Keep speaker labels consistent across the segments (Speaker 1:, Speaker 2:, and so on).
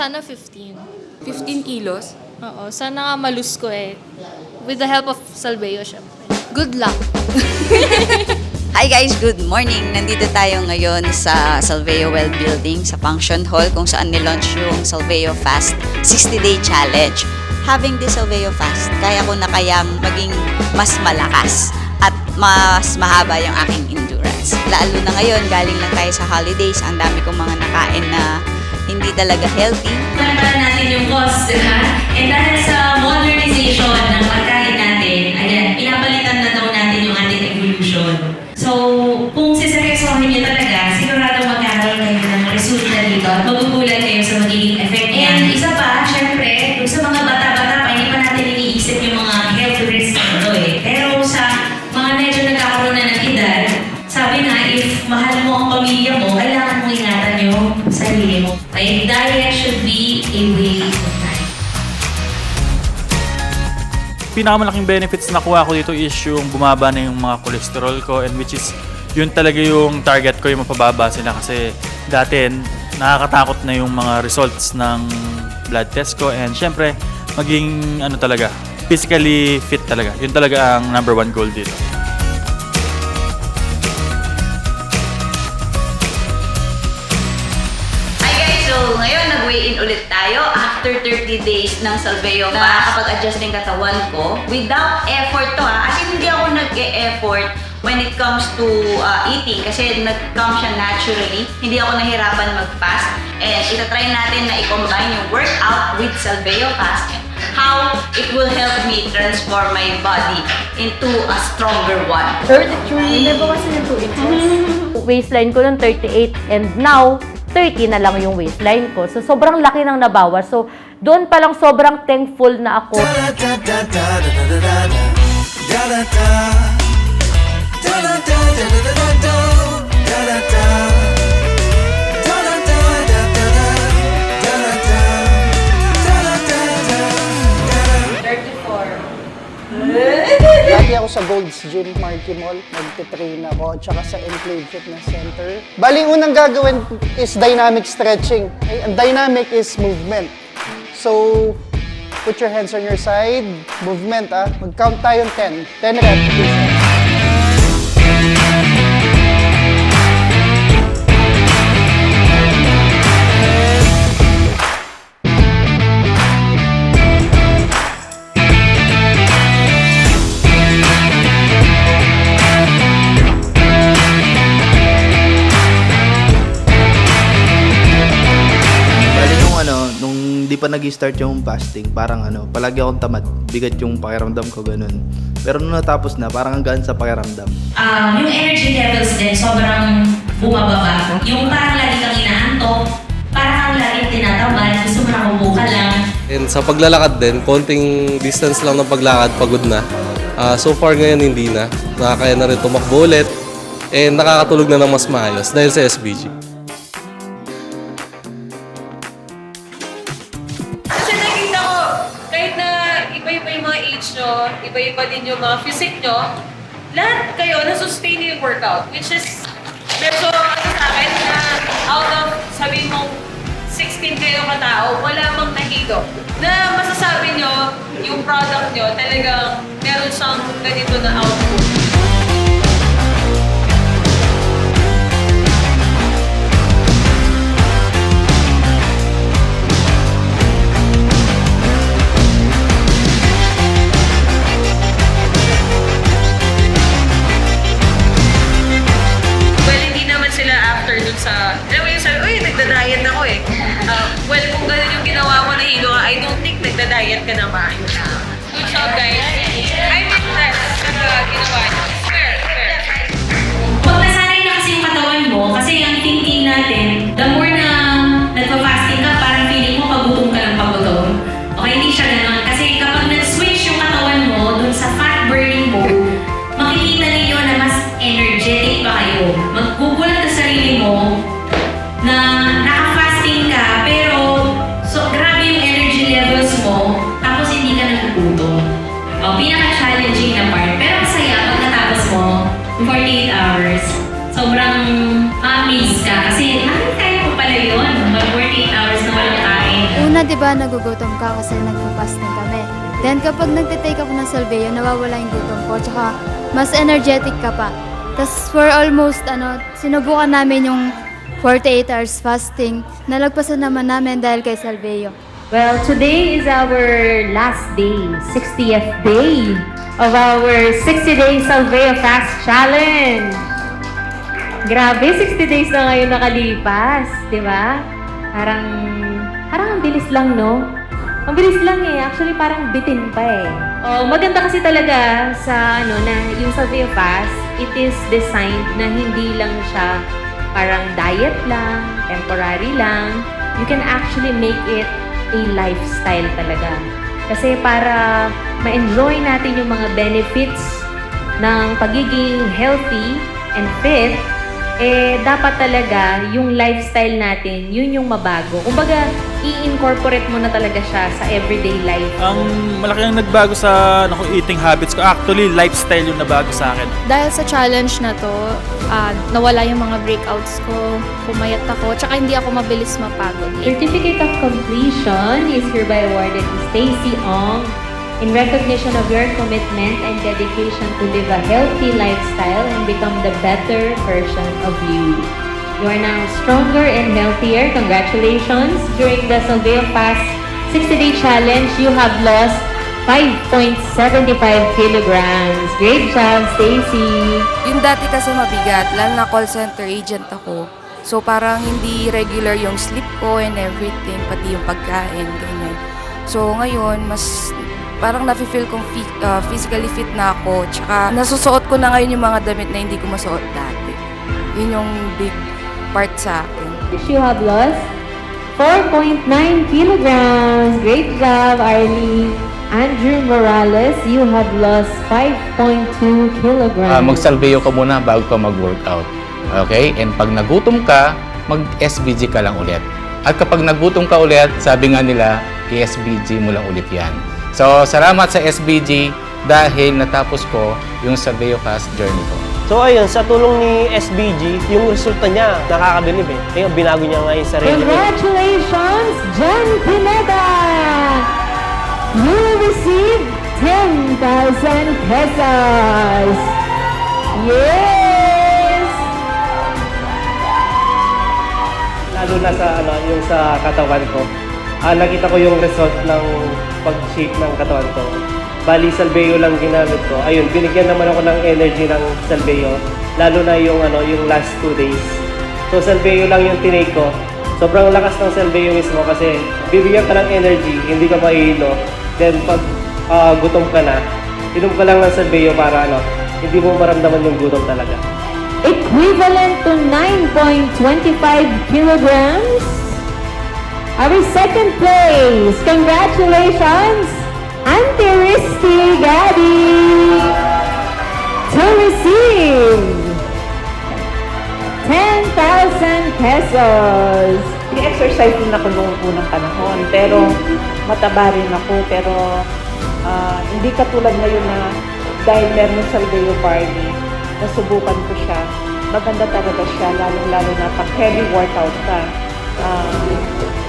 Speaker 1: sana 15.
Speaker 2: 15 kilos?
Speaker 1: Oo, sana nga malus ko eh. With the help of Salveo, syempre. Good luck!
Speaker 3: Hi guys, good morning. Nandito tayo ngayon sa Salveo Well Building sa Function Hall kung saan nilaunch yung Salveo Fast 60-day challenge. Having this Salveo Fast, kaya ko na kayang maging mas malakas at mas mahaba yung aking endurance. Lalo na ngayon, galing lang tayo sa holidays, ang dami kong mga nakain na hindi talaga healthy.
Speaker 4: Pagpala natin yung cost, diba? And dahil sa modernization ng pagkain natin, ayan, pinapalitan na daw natin yung ating evolution. So, kung siseryosohin niyo talaga, sigurado magkakaroon kayo ng resulta dito at magugulat kayo sa magiging effect niya. And isa pa, syempre, kung sa mga bata-bata pa, hindi pa natin iniisip yung mga health risks nito eh. Pero sa mga medyo nagkakaroon na ng edad, sabi nga, if mahal mo ang pamilya mo, kailangan mo ingatan yung sarili mo. Kaya diet should be a way of life.
Speaker 5: Pinakamalaking benefits na nakuha ko dito is yung bumaba na yung mga cholesterol ko, and which is yun talaga yung target ko, yung mapababa sila, kasi dati nakakatakot na yung mga results ng blood test ko, and syempre maging talaga physically fit talaga. Yun talaga ang number one goal dito.
Speaker 3: So, ngayon, nag-weigh-in ulit tayo after 30 days ng Salveo Fast. Nakakapag-adjust ng katawan ko without effort to ha. As in, hindi ako nag-e-effort when it comes to eating kasi nag-come siya naturally. Hindi ako nahirapan mag-fast. And itatry natin na i-combine yung workout with Salveo Fast. How it will help me transform my body into a stronger one.
Speaker 6: 33. Never kasi ng 2 inches. Waistline ko nung 38 and now 30 na lang yung waistline ko. So, sobrang laki ng nabawas. So, doon pa lang sobrang thankful na ako.
Speaker 7: Lagi ako sa Gold's Gym, Marquee Mall. Nagtitrain ako, tsaka sa Enclave Fitness Center. Baling unang gagawin is dynamic stretching. Okay? Ang dynamic is movement. So, put your hands on your side. Movement, Mag-count tayo 10. 10 repetitions.
Speaker 8: Di pa nag-start yung fasting, parang palagi akong tamad, bigat yung pakiramdam ko, ganun. Pero nung natapos na, parang ang gaan sa pakiramdam.
Speaker 4: Yung energy levels din, sobrang bumababa. Yung parang lagi kang inaantok, parang kang laging tinatamad, gusto mo na umupo lang.
Speaker 9: And sa paglalakad din, konting distance lang ng paglakad, pagod na. So far ngayon hindi na. Nakakaya na rin tumakbo ulit. And nakakatulog na ng mas maayos dahil sa SBG.
Speaker 10: Iba-iba din yung mga physique nyo, lahat kayo na-sustain yung workout, which is medyo sa akin na out of, sabihin mong 16 kayo katao, wala mang nahilo. Na masasabi nyo, yung product nyo, talagang meron siyang ganito na output. Alam mo yung sabi, uy, nagda-diet ako eh. Well, kung ganun yung ginawa mo na hilo, I don't think nagda-diet ka na maayos. Good job, guys. I'm impressed sa ginawa niyo. Swear.
Speaker 4: Pag nasanay na kasi yung katawan mo, kasi ang thinking natin, the more na nagpa-fasting ka, parang feeling mo pagutom ka ng pagutom. Okay, hindi siya ganun. Kasi kapag nag-switch yung katawan mo dun sa fat burning mode, makikita ninyo na mas energetic pa kayo. Maggugulat sa sarili mo na naka-fasting ka, pero grabe yung energy levels mo, tapos hindi ka nagugutom. Pinaka-challenging na part. Pero masaya pag natapos mo, 48 hours, sobrang amaze ka. Kasi, kaya ko pala yun. Mag 48 hours na walang kain.
Speaker 2: Una, di ba, nagugutom ka kasi nagpo-fasting kami. Then, kapag nagtitake ako ng Salveo, nawawala yung gutom ko. Tsaka, mas energetic ka pa. Tapos, for almost, sinubukan namin yung 48 hours fasting. Nalagpasan naman namin dahil kay Salveo.
Speaker 6: Well, today is our last day, 60th day of our 60-day Salveo Fast Challenge. Grabe, 60 days na ngayon nakalipas, di ba? Parang ang bilis lang, no? Ang bilis lang eh. Actually, parang bitin pa eh. Oh, maganda kasi talaga sa na yung Salveo Fast, it is designed na hindi lang siya parang diet lang, temporary lang. You can actually make it a lifestyle talaga. Kasi para ma-enjoy natin yung mga benefits ng pagiging healthy and fit, dapat talaga yung lifestyle natin, yun yung mabago. Kumbaga, i-incorporate mo na talaga siya sa everyday life.
Speaker 5: Ang malaki ang nagbago sa eating habits ko, actually lifestyle yung nabago sa akin.
Speaker 1: Dahil sa challenge na to, nawala yung mga breakouts ko, pumayat ako, tsaka hindi ako mabilis mapagod.
Speaker 6: Certificate of Completion is hereby awarded to Stacy Ong in recognition of your commitment and dedication to live a healthy lifestyle and become the better version of you. You are now stronger and healthier. Congratulations! During the Salveo Fast 60-Day Challenge, you have lost 5.75 kilograms. Great job, Stacy!
Speaker 11: Yung dati kasi mabigat, lalo na call center agent ako. So parang hindi regular yung sleep ko and everything, pati yung pagkain, ganyan. So ngayon, mas parang nafe-feel kong physically fit na ako. Tsaka nasusuot ko na ngayon yung mga damit na hindi ko masuot dati. Yun yung big part sa akin.
Speaker 6: You have lost 4.9 kilograms. Great job, Arlie. Andrew Morales, you have lost 5.2 kilograms.
Speaker 12: Mag-salveo ka muna bago ka mag-workout. Okay? And pag nagutom ka, mag-SBG ka lang ulit. At kapag nagutom ka ulit, sabi nga nila, i-SBG mo lang ulit yan. So, salamat sa SBG dahil natapos ko yung Salveo Fast journey ko.
Speaker 13: So ayun, sa tulong ni SBG, yung resulta niya nakakabilib eh. Kaya binago niya nga yung sarili.
Speaker 6: Congratulations, Jen Pineda! You will receive 10,000 pesos! Yes!
Speaker 13: Lalo na sa yung sa katawan ko. Nakita ko yung result ng pag-shape ng katawan ko. Bali, Salveo lang ginamit ko. Ayun, binigyan naman ako ng energy ng Salveo. Lalo na yung last 2 days. So, Salveo lang yung tinake ko. Sobrang lakas ng Salveo mismo kasi bibigyan ka ng energy, hindi ka maihilo. Then, pag gutom ka na, inom ka lang ng Salveo para hindi mo maramdaman yung gutom talaga.
Speaker 6: Equivalent to 9.25 kilograms. Our second place, congratulations, Auntie Risty Gabby, to receive 10,000 pesos.
Speaker 14: I-exercise din ako noong unang panahon, pero mataba rin ako, pero hindi katulad ngayon na dahil meron sa Salveo Barley, nasubukan ko siya. Maganda talaga siya, lalong-lalo na pag heavy workout ka.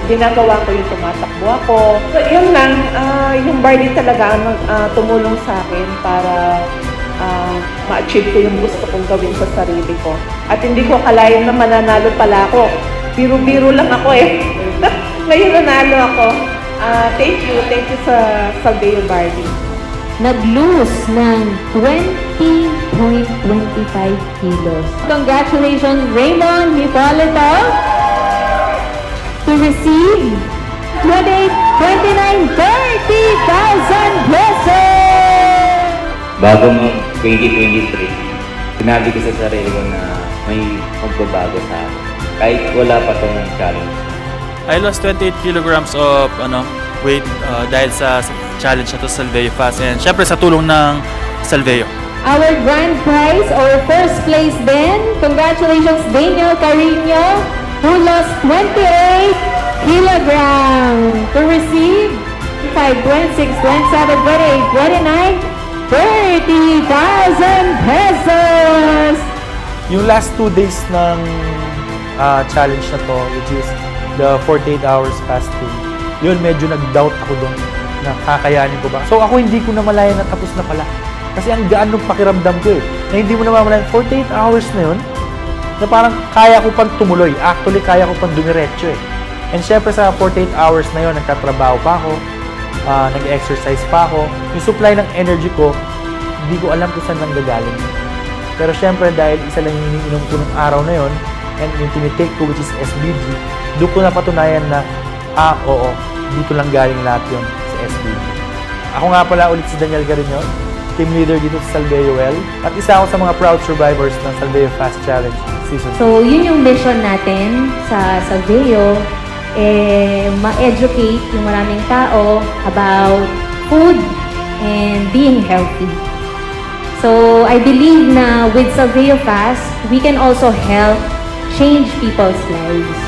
Speaker 14: Ginagawa ko yung tumatakbo ako. So, yun lang, yung barley talaga tumulong sa akin para ma-achieve ko yung gusto kong gawin sa sarili ko. At hindi ko akalain na mananalo pala ako. Biro-biro lang ako eh. Ngayon nanalo ako. Thank you sa Salveo Barley.
Speaker 6: Nag-lose ng 20.25 kilos. Congratulations, Raymond Hipolito, to receive 28, 29, 30,000 pesos!
Speaker 15: Bago mag 2023, sinabi ko sa sarili ko na may magbabago sa akin. Kahit wala pa tong challenge.
Speaker 5: I lost 28 kilograms of weight dahil sa challenge na to, Salveo Fast. And syempre sa tulong ng Salveo.
Speaker 6: Our grand prize or first place then, congratulations Daniel Carino, who lost 28 kilograms to receive 5, 26, 27, 28, 29, 30,000 pesos!
Speaker 16: Yung last 2 days ng challenge na to, which is the 48 hours fasting, yun, medyo nag-doubt ako doon na kakayanin ko ba. So ako hindi ko namalayan na tapos na pala. Kasi ang gaan ng pakiramdam ko na hindi mo namamalayan 48 hours na yun, na parang kaya ko pang tumuloy. Actually, kaya ko pang dumiretso And syempre sa 48 hours na yun, nagtatrabaho pa ako, nag-exercise pa ako. Yung supply ng energy ko, hindi ko alam kung saan nanggagaling. Pero syempre dahil isa lang yung iniinom ko ng araw na yun, and yung tinitake ko which is SBG, doon ko napatunayan na, oo, dito lang galing lahat yun sa SBG. Ako nga pala ulit si Daniel Gariñon, team leader dito sa Salveo Well, at isa ako sa mga proud survivors ng Salveo Fast Challenge Season 2.
Speaker 6: So, yun yung mission natin sa Salveo, ma-educate yung maraming tao about food and being healthy. So, I believe na with Salveo Fast, we can also help change people's lives.